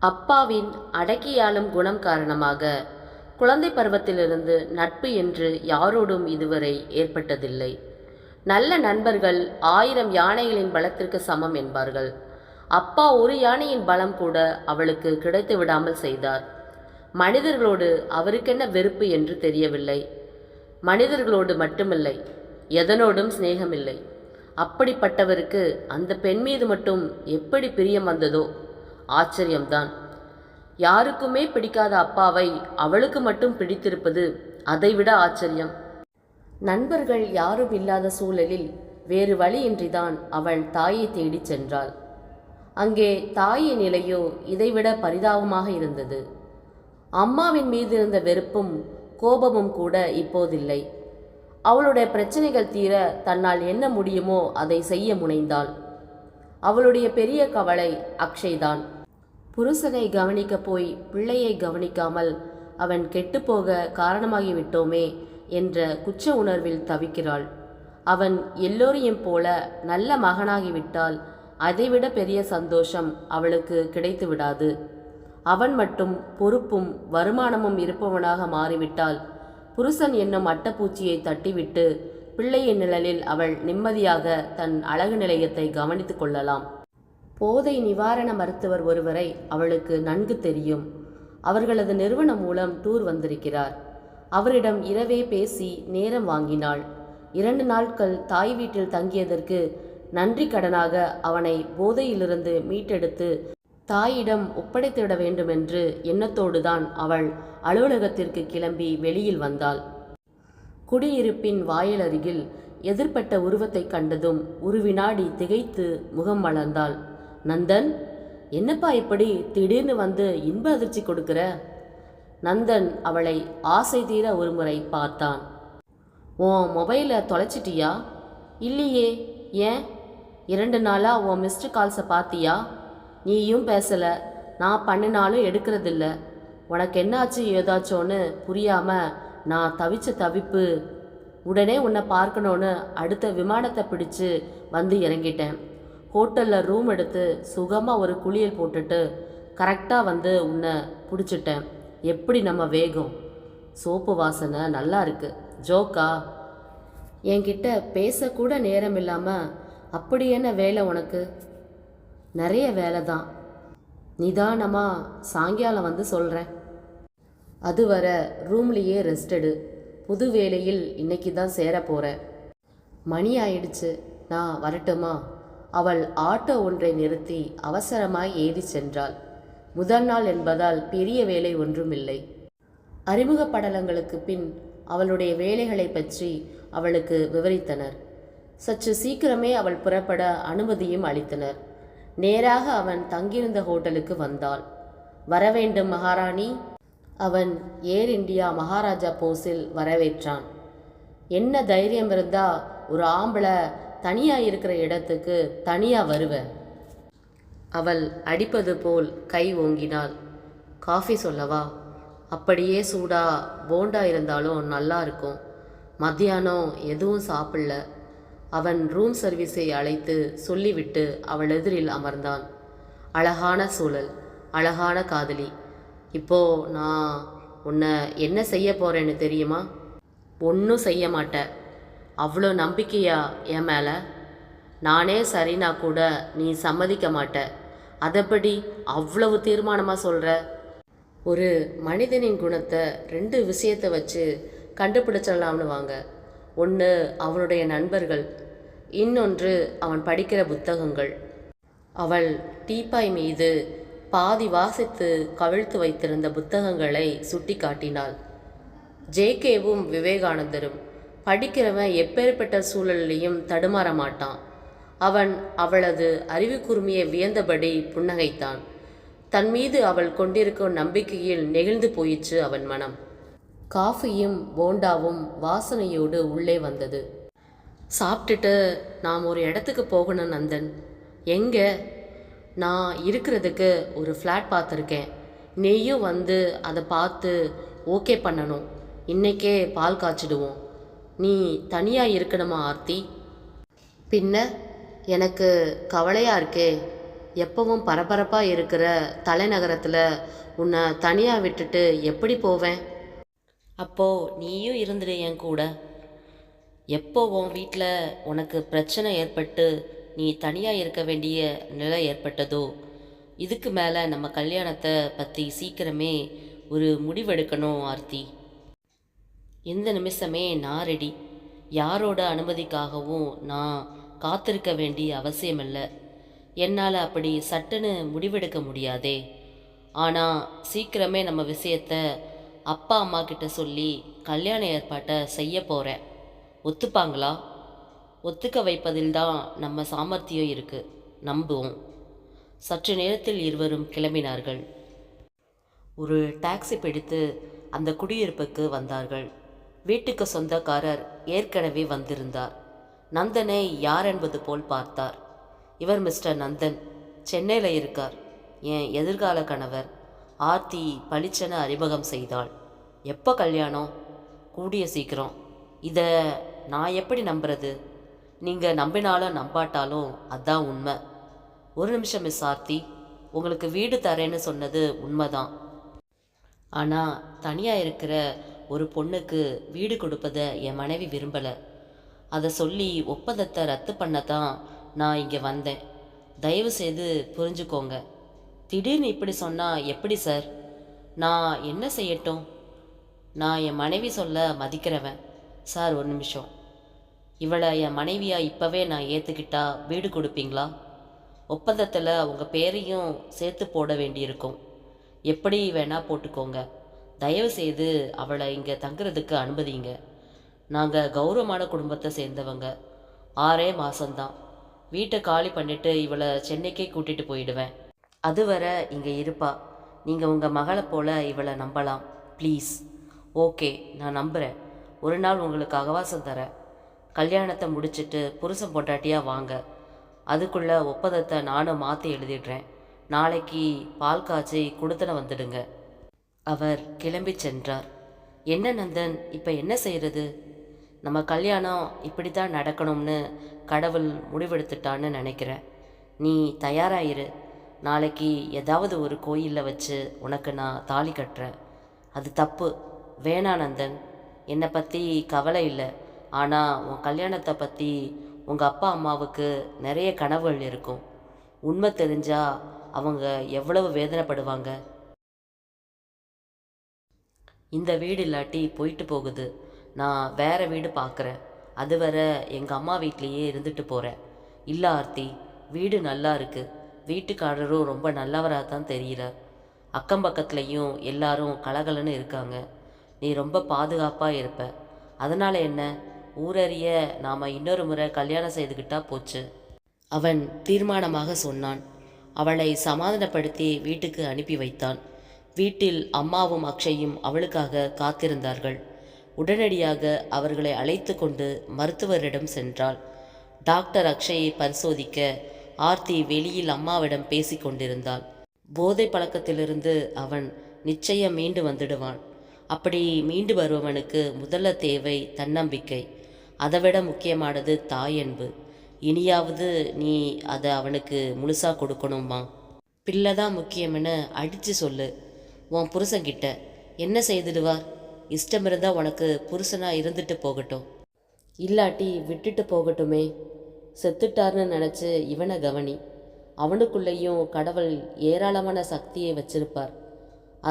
அப்பாவின் அடக்கியாளும் குணம் காரணமாக குழந்தை பருவத்திலிருந்து நட்பு என்று யாரோடும் இதுவரை ஏற்பட்டதில்லை. நல்ல நண்பர்கள் 1000 யானைகளின் பலத்திற்கு சமம் என்பார்கள். அப்பா ஒரு யானையின் பலம் கூட அவளுக்கு கிடைத்து விடாமல் செய்தார். மனிதர்களோடு அவருக்கென்ன வெறுப்பு என்று தெரியவில்லை. மனிதர்களோடு மட்டுமில்லை, எதனோடும் சிநேகமில்லை. அப்படிப்பட்டவருக்கு அந்த பெண் மீது மட்டும் எப்படி பிரியம் வந்ததோ? ஆச்சரியம்தான். யாருக்குமே பிடிக்காத அப்பாவை அவளுக்கு மட்டும் பிடித்திருப்பது அதைவிட ஆச்சரியம். நண்பர்கள் யாரும் இல்லாத சூழலில் வேறு வழியின்றிதான் அவள் தாயை தேடிச் சென்றாள். அங்கே தாயின் நிலையோ இதைவிட பரிதாபமாக இருந்தது. அம்மாவின் மீது இருந்த வெறுப்பும் கோபமும் கூட இப்போதில்லை. அவளுடைய பிரச்சனைகள் தீர தன்னால் என்ன முடியுமோ அதை செய்ய முனைந்தாள். அவளுடைய பெரிய கவலை அக்ஷய்தான். புருஷனை கவனிக்க போய் பிள்ளையை கவனிக்காமல் அவன் கெட்டுப்போக காரணமாகிவிட்டோமே என்ற குற்ற உணர்வில் தவிக்கிறாள். அவன் எல்லோரையும் போல நல்ல மகனாகிவிட்டால் அதைவிட பெரிய சந்தோஷம் அவளுக்கு கிடைத்து விடாது. அவன் மட்டும் பொறுப்பும் வருமானமும் இருப்பவனாக மாறிவிட்டால் புருஷன் என்னும் அட்டப்பூச்சியை தட்டிவிட்டு பிள்ளையின் நிழலில் அவள் நிம்மதியாக தன் அழகு நிலையத்தை கவனித்து கொள்ளலாம். போதை நிவாரண மருத்துவர் ஒருவரை அவளுக்கு நன்கு தெரியும். அவர்களது நிறுவனம் மூலம் டூர் வந்திருக்கிறார். அவரிடம் இரவே பேசி நேரம் வாங்கினாள். 2 நாட்கள் தாய் வீட்டில் தங்கியதற்கு நன்றி கடனாக அவனை போதையிலிருந்து மீட்டெடுத்து தாயிடம் ஒப்படைத்துவிட வேண்டுமென்று எண்ணத்தோடுதான் அவள் அலுவலகத்திற்கு கிளம்பி வெளியில் வந்தாள். குடியிருப்பின் வாயிலருகில் எதிர்பட்ட உருவத்தை கண்டதும் ஒரு வினாடி திகைத்து முகம் வளர்ந்தாள். நந்தன், என்னப்பா இப்படி திடீர்னு வந்து இன்ப அதிர்ச்சி கொடுக்கிற? நந்தன் அவளை ஆசை தீர ஒருமுறை பார்த்தான். உன் மொபைலை தொலைச்சிட்டியா? இல்லையே. ஏன்? 2 நாளாக உன் மிஸ்டு கால்ஸை பார்த்தியா? நீயும் பேசலை, நான் பண்ணினாலும் எடுக்கிறதில்ல. உனக்கு என்னாச்சு ஏதாச்சோன்னு புரியாமல் நான் தவிச்ச தவிப்பு. உடனே உன்னை பார்க்கணுன்னு அடுத்த விமானத்தை பிடிச்சு வந்து இறங்கிட்டேன். ஹோட்டலில் ரூம் எடுத்து சுகமாக ஒரு குளியல் போட்டுட்டு கரெக்டாக வந்து உன்னை பிடிச்சிட்டேன். எப்படி நம்ம வேகம்! சோப்பு வாசனை நல்லா இருக்கு. ஜோக்கா? என்கிட்ட பேசக்கூட நேரம் இல்லாமல் அப்படி என்ன வேலை உனக்கு? நிறைய வேலை தான். நிதானமாக சாயங்காலம் வந்து சொல்கிறேன். அதுவரை ரூம்லேயே ரெஸ்ட் எடு. புது வேலையில் இன்னைக்கு தான் சேர போகிறேன். மணி ஆயிடுச்சு, நான் வரட்டுமா? அவள் ஆட்டோ ஒன்றை நிறுத்தி அவசரமாய் ஏறி சென்றாள். முதல் நாள் என்பதால் பெரிய வேலை ஒன்றுமில்லை. அறிமுக படலங்களுக்கு பின் அவளுடைய வேலைகளை பற்றி அவளுக்கு விவரித்தனர். சற்று சீக்கிரமே அவள் புறப்பட அனுமதியும் அளித்தனர். நேராக அவன் தங்கியிருந்த ஹோட்டலுக்கு வந்தாள். வரவேண்டும் மகாராணி. அவன் ஏர் இந்தியா மகாராஜா போஸில் வரவேற்றான். என்ன தைரியம் இருந்தா ஒரு ஆம்பளை தனியாக இருக்கிற இடத்துக்கு தனியாக வருவேன். அவள் அடிப்பது போல் கை ஓங்கினாள். காஃபி சொல்லவா? அப்படியே சூடா போண்டா இருந்தாலும் நல்லா இருக்கும். மத்தியானம் எதுவும் சாப்பிடல. அவன் ரூம் சர்வீஸை அழைத்து சொல்லிவிட்டு அவள் எதிரில் அமர்ந்தான். அழகான சூழல், அழகான காதலி. இப்போ நான் உன்னை என்ன செய்ய போகிறேன்னு தெரியுமா? ஒன்றும் செய்ய மாட்டேன். அவ்வளோ நம்பிக்கையா என் மேலே? நானே சரினா கூட நீ சம்மதிக்க மாட்ட. அதைப்படி அவ்வளவு தீர்மானமாக சொல்கிற? ஒரு மனிதனின் குணத்தை 2 விஷயத்தை வச்சு கண்டுபிடிச்சிடலாம்னு வாங்க. ஒன்று அவனுடைய நண்பர்கள், இன்னொன்று அவன் படிக்கிற புத்தகங்கள். அவள் டீப்பாய் மீது பாதி வாசித்து கவிழ்த்து வைத்திருந்த புத்தகங்களை சுட்டி காட்டினாள். ஜேகேவும் விவேகானந்தரும். படிக்கிறவன் எப்பேற்பட்ட சூழலையும் தடுமாற மாட்டான். அவன் அவளது அறிவு கூர்மையை வியந்தபடி புன்னகைத்தான். தன் மீது அவள் கொண்டிருக்கும் நம்பிக்கையில் நெகிழ்ந்து போயிற்று அவன் மனம். காஃபியும் போண்டாவும் வாசனையோடு உள்ளே வந்தது. சாப்பிட்டுட்டு நாம் ஒரு இடத்துக்கு போகணும் நந்தன். எங்கே? நான் இருக்கிறதுக்கு ஒரு ஃப்ளாட் பார்த்துருக்கேன். நீயும் வந்து அதை பார்த்து ஓகே பண்ணணும். இன்றைக்கே பால் காய்ச்சிடுவோம். நீ தனியாக இருக்கணுமா ஆர்த்தி? பின்ன எனக்கு கவலையாக இருக்கே. எப்பவும் பரபரப்பாக இருக்கிற தலைநகரத்தில் உன்னை தனியாக விட்டுட்டு எப்படி போவேன்? அப்போது நீயும் இருந்துடு என் கூட. எப்போ உன் வீட்டில் உனக்கு பிரச்சனை ஏற்பட்டு நீ தனியாக இருக்க வேண்டிய நிலை ஏற்பட்டதோ, இதுக்கு மேலே நம்ம கல்யாணத்தை பற்றி சீக்கிரமே ஒரு முடிவெடுக்கணும் ஆர்த்தி. இந்த நிமிஷமே நான் ரெடி. யாரோட அனுமதிக்காகவும் நான் காத்திருக்க வேண்டிய அவசியமில்லை. என்னால் அப்படி சட்டுன்னு முடிவெடுக்க முடியாதே. ஆனால் சீக்கிரமே நம்ம விஷயத்தை அப்பா அம்மா கிட்ட சொல்லி கல்யாண ஏற்பாட்டை செய்ய போகிறேன். ஒத்துப்பாங்களா? ஒத்துக்க வைப்பதில்தான் நம்ம சாமர்த்தியம் இருக்குது. நம்புவோம். சற்று நேரத்தில் இருவரும் கிளம்பினார்கள். ஒரு டாக்ஸி பிடித்து அந்த குடியிருப்புக்கு வந்தார்கள். வீட்டுக்கு சொந்தக்காரர் ஏற்கனவே வந்திருந்தார். நந்தனை யார் என்பது போல் பார்த்தார். இவர் மிஸ்டர் நந்தன், சென்னையில் இருக்கார். என் எதிர்கால கணவர். ஆர்த்தி பளிச்சென அறிமுகம் செய்தாள். எப்போ கல்யாணம்? கூடிய சீக்கிரம். இதை நான் எப்படி நம்புறது? நீங்கள் நம்பினாலும் நம்பாட்டாலும் அதான் உண்மை. ஒரு நிமிஷம் மிஸ் ஆர்த்தி, உங்களுக்கு வீடு தரேன்னு சொன்னது உண்மைதான். ஆனால் தனியாக இருக்கிற ஒரு பொண்ணுக்கு வீடு கொடுப்பதை என் மனைவி விரும்பலை. அதை சொல்லி ஒப்பந்தத்தை ரத்து பண்ண தான் நான் இங்கே வந்தேன். தயவு செய்து புரிஞ்சுக்கோங்க. திடீர்னு இப்படி சொன்னால் எப்படி சார்? நான் என்ன செய்யட்டும்? நான் என் மனைவி சொல்ல மதிக்கிறவன். சார் ஒரு நிமிஷம். இவளை என் மனைவியாக இப்போவே நான் ஏற்றுக்கிட்டா வீடு கொடுப்பீங்களா? ஒப்பந்தத்தில் உங்கள் பேரையும் சேர்த்து போட வேண்டியிருக்கும். எப்படி வேணால் போட்டுக்கோங்க. தயவு செய்து அவளை இங்கே தங்குறதுக்கு அனுமதிங்க. நாங்கள் கௌரவமான குடும்பத்தை சேர்ந்தவங்க. 6 மாதம்தான். வீட்டை காலி பண்ணிவிட்டு இவளை சென்னைக்கே கூட்டிகிட்டு போயிடுவேன். அதுவரை இங்கே இருப்பா. நீங்கள் உங்கள் மகளை போல் இவளை நம்பலாம். ப்ளீஸ். ஓகே, நான் நம்புகிறேன். ஒரு நாள் உங்களுக்கு அவகாசம் தரேன். கல்யாணத்தை முடிச்சுட்டு புருஷன் பொண்டாட்டியாக வாங்க. அதுக்குள்ளே ஒப்பந்தத்தை நானும் மாற்றி எழுதிடுறேன். நாளைக்கு பால் காய்ச்சி கொடுத்தன வந்துடுங்க. அவர் கிளம்பி சென்றார். என்ன நந்தன், இப்போ என்ன செய்கிறது? நம்ம கல்யாணம் இப்படி தான் நடக்கணும்னு கடவுள் முடிவெடுத்துட்டான்னு நினைக்கிறேன். நீ தயாராயிரு. நாளைக்கு ஏதாவது ஒரு கோயிலில் வச்சு உனக்கு நான் தாலி கட்டுறேன். அது தப்பு. வேணா நந்தன். என்னை பற்றி கவலை இல்லை. ஆனால் உன் கல்யாணத்தை பற்றி உங்கள் அப்பா அம்மாவுக்கு நிறைய கனவுகள் இருக்கும். உண்மை தெரிஞ்சால் அவங்க எவ்வளவு வேதனைப்படுவாங்க. இந்த வீடு இல்லாட்டி போயிட்டு போகுது. நான் வேறு வீடு பார்க்குறேன். அதுவரை எங்கள் அம்மா வீட்லேயே இருந்துட்டு போகிறேன். இல்லை ஆர்த்தி, வீடு நல்லா இருக்குது. வீட்டுக்காரரும் ரொம்ப நல்லவராக தான் தெரிகிறார். அக்கம் பக்கத்துலேயும் எல்லாரும் கலகலன்னு இருக்காங்க. நீ ரொம்ப பாதுகாப்பாக இருப்ப. அதனால் என்ன, ஊரறிய நாம் இன்னொரு முறை கல்யாணம் செய்துக்கிட்டா போச்சு. அவன் தீர்மானமாக சொன்னான். அவளை சமாதானப்படுத்தி வீட்டுக்கு அனுப்பி வைத்தான். வீட்டில் அம்மாவும் அக்ஷயும் அவளுக்காக காத்திருந்தார்கள். உடனடியாக அவர்களை அழைத்து கொண்டு மருத்துவரிடம் சென்றாள். டாக்டர் அக்ஷயை பரிசோதிக்க ஆர்த்தி வெளியில் அம்மாவிடம் பேசி கொண்டிருந்தாள். போதை பழக்கத்திலிருந்து அவன் நிச்சயம் மீண்டு வந்துடுவான். அப்படி மீண்டு வருபவனுக்கு முதல்ல தேவை தன்னம்பிக்கை. அதைவிட முக்கியமானது தாயன்பு. இனியாவது நீ அதை அவனுக்கு முழுசாக கொடுக்கணுமா? பிள்ளை தான் முக்கியம்னு அடித்து சொல்லு. உன் புருஷன்கிட்ட என்ன செய்துடுவார்? இஷ்டம் இருந்தால் உனக்கு புருஷனாக இருந்துட்டு போகட்டும். இல்லாட்டி விட்டுட்டு போகட்டுமே. செத்துட்டார்னு நினச்சி இவனை கவனி. அவனுக்குள்ளேயும் கடவுள் ஏராளமான சக்தியை வச்சிருப்பார்.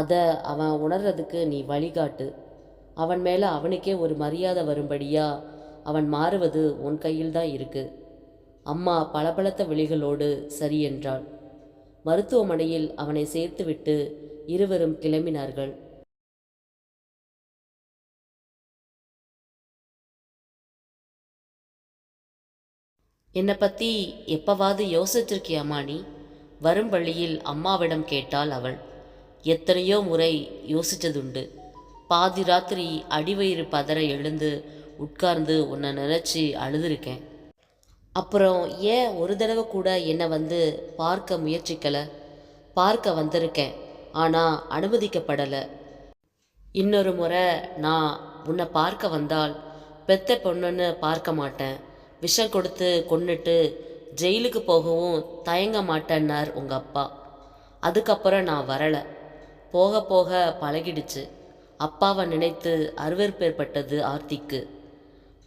அதை அவன் உணர்றதுக்கு நீ வழிகாட்டு. அவன் மேலே அவனுக்கே ஒரு மரியாதை வரும்படியா அவன் மாறுவது உன் கையில் தான் இருக்கு. அம்மா பளபளத்த விழிகளோடு சரி என்றாள். மருத்துவமனையில் அவனை சேர்த்துவிட்டு இருவரும் கிளம்பினார்கள். என்னை பற்றி எப்பவாவது யோசிச்சிருக்கியாமா நீ? வரும் வழியில் அம்மாவிடம் கேட்டாள் அவள். எத்தனையோ முறை யோசித்ததுண்டு. பாதி ராத்திரி அடிவயிறு பதற எழுந்து உட்கார்ந்து உன்னை நினச்சி அழுதுருக்கேன். அப்புறம் ஏன் ஒரு தடவை கூட என்னை வந்து பார்க்க முயற்சிக்கலை? பார்க்க வந்திருக்கேன், ஆனால் அனுமதிக்கப்படலை. இன்னொரு முறை நான் உன்னை பார்க்க வந்தால் பெத்த பொண்ணுன்னு பார்க்க மாட்டேன். விஷம் கொடுத்து கொன்னுட்டு ஜெயிலுக்கு போகவும் தயங்க மாட்டேன்னார் உங்கள் அப்பா. அதுக்கப்புறம் நான் வரலை. போக போக பழகிடுச்சு. அப்பாவை நினைத்து அருவருப்பேற்பட்டது ஆர்த்திக்கு.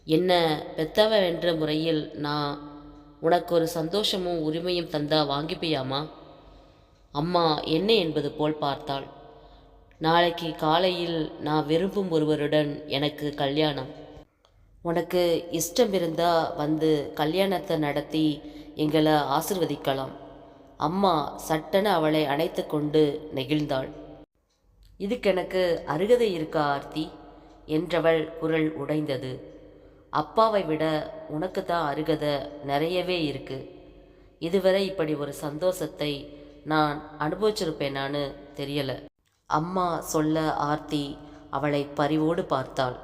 என்ன பெத்தவ என்ற முறையில் நான் உனக்கு ஒரு சந்தோஷமும் உரிமையும் தந்தா வாங்கிப்பியாமா? அம்மா என்ன என்பது போல் பார்த்தாள். நாளைக்கு காலையில் நான் விரும்பும் ஒருவருடன் எனக்கு கல்யாணம். உனக்கு இஷ்டம் இருந்தா வந்து கல்யாணத்தை நடத்தி எங்களை ஆசிர்வதிக்கலாம். அம்மா சட்டென அவளை அணைத்து கொண்டு நெகிழ்ந்தாள். இதுக்கு எனக்கு அருகதை இருக்கா ஆர்த்தி என்றவள் குரல் உடைந்தது. அப்பாவை விட உனக்கு தான் அருகதை நிறையவே இருக்கு. இதுவரை இப்படி ஒரு சந்தோஷத்தை நான் அனுபவிச்சிருப்பேனான்னு தெரியல. அம்மா சொல்ல ஆர்த்தி அவளை பரிவோடு பார்த்தாள்.